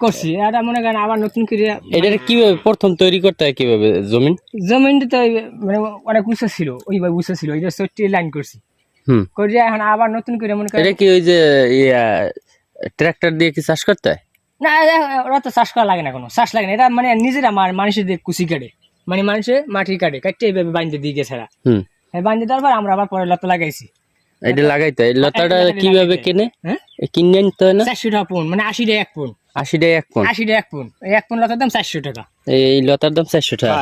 করছি এটা মনে করেন আবার নতুন করে এটা কিভাবে প্রথম তৈরি করতে হয়, কিভাবে জমিনটা তো মানে অনেক উঁচু ছিল, ওইভাবে উঁচু ছিল, ওই যে 40 লাইন করছি করে এখন আবার নতুন করে মনে করেন। এটা কি ওই যে ট্রাক্টর দিয়ে কি চাষ করতে হয়? না ওরা তো চাষ করা লাগে না, কোনো চাষ লাগে না, এটা মানে নিজেরা মানুষের দিয়ে কুচি কাটে, মানে মানুষের মাটি কাটে কাটতে এইভাবে বাঁধতে দিয়ে গেছে এরা। বাঁধতে দেওয়ার পর আমরা আবার পরে লতা লাগাইছি। এটা লাগাইতে হয়, লতাটা কিভাবে কিনে কিনে নিতে হয় না? 400 টাকা পুন, মানে 80 টাকা 1 পুন। 80 টাকা 1 পুন? 80 টাকা 1 পুন, 1 পুন লতার দাম 400 টাকা। এই লতার দাম 400 টাকা?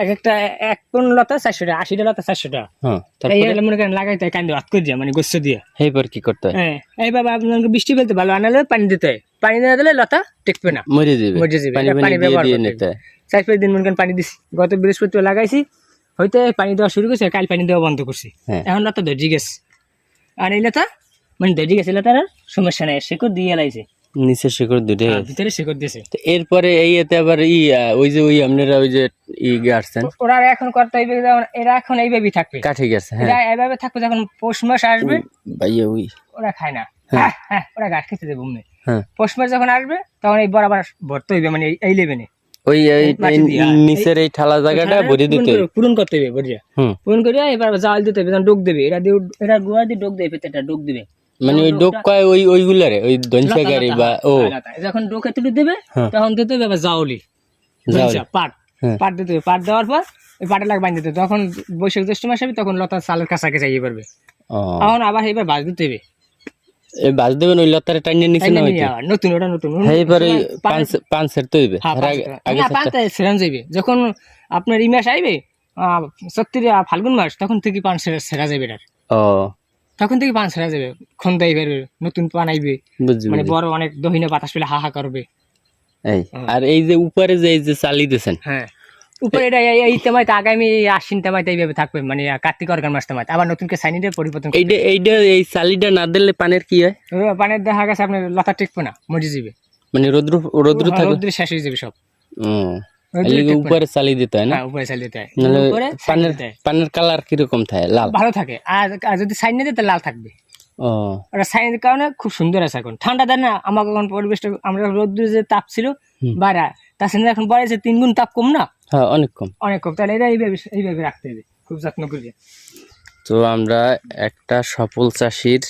এক একটা 1 পুন লতা 400 টাকা, 80 টাকা লতা 400 টাকা। তারপরে মনে করেন লাগাইতে হয় কান্দে হাত করে দিয়ে, মানে গোস্ত দিয়ে। এইবার কি করতে হয়? এইবার আপনাকে বৃষ্টি পেলতে ভালো আনালে পানি দিতে হয়, পানি না দিলে লতা টিকবে না, মরে যাবে। পানি ব্যবহার করতে হয়। 4-5 দিন মনে করেন পানি দিছি, গত বৃহস্পতিবার লাগাইছি, হইতে পানি দেওয়া শুরু করছে, কাল পানি দেওয়া বন্ধ করছি, এখন লতা ধরে গেছে। আর এই লতা মানে ধরে গেছে, লতার সমস্যা নাই, শিকড় দিয়ে লাইছে, নিচে শিকড় দুটো ভিতরে শিকড় দিয়েছে। এরপরে এই এতে আবার ওই যে আপনারা ওই যে গাছছেন ওরা এখন করতে হইবে, এরা এখন এইভাবেই থাকবে, কাঠি গেছে, এরা এইভাবে থাকবে, যখন পৌষ মাস আসবে ভাইয়া ওই ওরা খায় না, ওরা গাছ খেতে দেবে উমে। পৌষ মাস যখন আসবে তখন এই বরাবর ভরতে হইবে, মানে এই লেভেলে ওই নিচের এই ঠালা জায়গাটা ভরে দিতে হবে, পূরণ করতে হবে, ভরিয়া পূরণ করিয়া এবার জাল দিতে হবে, ডোক দেবে, এরা গুয়া দিয়ে ডোক দেবে, পেটেটা ডোক দিবে, মানে ওই ডোক কয় ওইগুলারে ওই দনসা গাড়ি বা যখন ডোকে তুলে দেবে তখন দিতে হবে আবার জাউলি, পাট দিতে হবে, পাট দেওয়ার পর ওই পাটের লাগ বাঁধতে হবে, তখন বৈশাখ জ্যৈষ্ঠ মাস হবে, তখন লতা চালের কাছাকে যাইয়ে পারবে, তখন আবার এবার বাজ দিতে হবে। বাজ দেবেন ওই লতারে টাইনে নিচে না হইতে নতুন, ওটা নতুন এইবারে পাঁচের তো হইবে, যাইবে যখন আপনার এই মাস আইবে 36 ফাল্গুন মাস, তখন থেকে পান সেরা যাবে, তখন থেকে পান সেরা যাবে, খন্দাই বেরবে, নতুন পান আইবে, মানে বড় অনেক দহিনে বাতাস পেলে হা হা করবে। আর এই যে উপরে যে এই যে চালি দিয়েছেন, উপরে এটা এই তেমাইতে আগামী আশ্বিন তেমাইতে এইভাবে থাকবে, মানে কার্তিক অর্গান মাস তেমাইতে আবার নতুন করে সাইনিদের পরিবর্তন। এইটা এই চালিটা না দিলে পানের কি হয়? পানের দেখা গেছে আপনার লতা টিকবে না, মরে যাবে, মানে রৌদ্র শেষ হয়ে যাবে সব। উপরে চালি দিতে হয় না? উপরে চালি দিতে হয়, পানের কালার কিরকম থাকে? লাল ভালো থাকে, আর যদি সাইন না দিতে লাল থাকবে। ওটা সাইনের কারণে খুব সুন্দর আছে। এখন ঠান্ডা দেয় না আমাকে, এখন পরিবেশটা আমরা রোদ্দুরে যে তাপ ছিল বাড়া, তার সঙ্গে এখন বাড়াইছে 3 গুণ তাপ, কম না? অনেক কম, অনেক কম। তাহলে এটা এইভাবে রাখতে হবে, খুব যত্ন করে। তো আমরা একটা সফল চাষির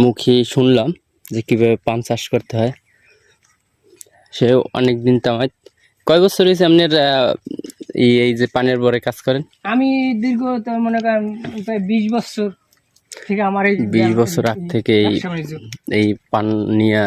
মুখে শুনলাম যে কিভাবে পান চাষ করতে হয়। সে অনেকদিন তামাই, কয় বছর হয়েছে আপনার এই যে পানের বরে কাজ করেন? আমি দীর্ঘ মনে করেন 20 বছর থেকে, আমার এই 20 বছর আগ থেকে এই পান নিয়ে